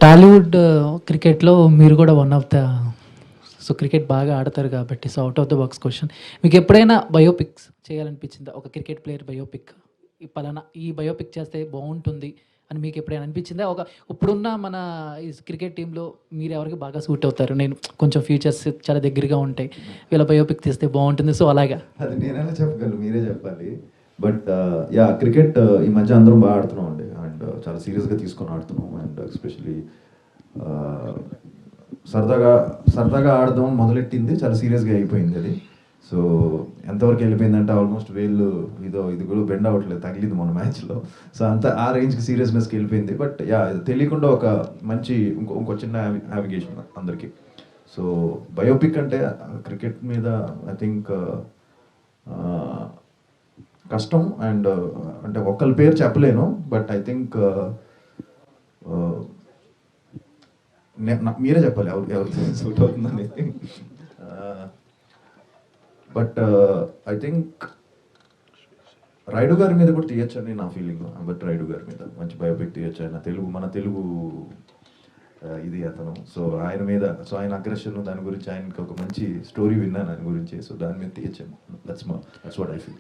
టాలీవుడ్ క్రికెట్‌లో మీరు కూడా one of the so, cricket బాగా ఆడతారు కాబట్టి so, out of the box question. మీకెప్పుడైనా బయోపిక్స్ చేయాలనిపించిందా? ఒక క్రికెట్ ప్లేయర్ బయోపిక్. ఈ పలానా ఈ బయోపిక్ చేస్తే బావుంటుంది అని మీకెప్పుడైనా అనిపించిందా? ఇప్పుడున్న మన ఈ క్రికెట్ టీమ్‌లో మీరెవరికి బాగా సూట్ అవుతారు? నేను కొంచెం ఫీచర్స్ చాలా దగ్గరగా ఉంటాయి. వీళ్ళ బయోపిక్ తీస్తే బావుంటుంది. సో, అలాగా. అది నేనెలా చెప్పగలను, మీరే చెప్పాలి. But yeah! క్రికెట్ ఈ మధ్య అందరం బాగా ఆడుతున్నాం అండి. అండ్ చాలా సీరియస్‌గా తీసుకొని ఆడుతున్నాం. అండ్ ఎస్పెషల్లీ సరదాగా సరదాగా ఆడదాం మొదలెట్టింది చాలా సీరియస్‌గా అయిపోయింది అది. సో, ఎంతవరకు వెళ్ళిపోయిందంటే ఆల్మోస్ట్ వేళ్ళు ఇది కూడా బెండ్ అవ్వట్లేదు, తగిలింది మొన్న మ్యాచ్‌లో. సో, అంత ఆ రేంజ్‌కి సీరియస్‌నెస్‌కి వెళ్ళిపోయింది. But yeah! తెలియకుండా ఒక మంచి ఇంకో చిన్న నావిగేషన్ అందరికీ. సో, బయోపిక్ అంటే క్రికెట్ మీద ఐ థింక్ కష్టం. అండ్ అంటే ఒక్కళ్ళ పేరు చెప్పలేను. బట్ ఐ థింక్ మీరే చెప్పాలి ఎవరు ఎవరు సూట్ అవుతుందని. బట్ ఐ థింక్ రైడు గారి మీద కూడా తీయొచ్చని నా ఫీలింగ్. బట్ రైడు గారి మీద మంచి బయోపిక్ తీయొచ్చు. ఆయన మన తెలుగు ఇది అతను. సో ఆయన మీద, సో ఆయన అగ్రెషన్ దాని గురించి ఆయనకి ఒక మంచి స్టోరీ విన్నాను ఆయన గురించి. సో దాని మీద తీయచ్చాము. That's what I feel.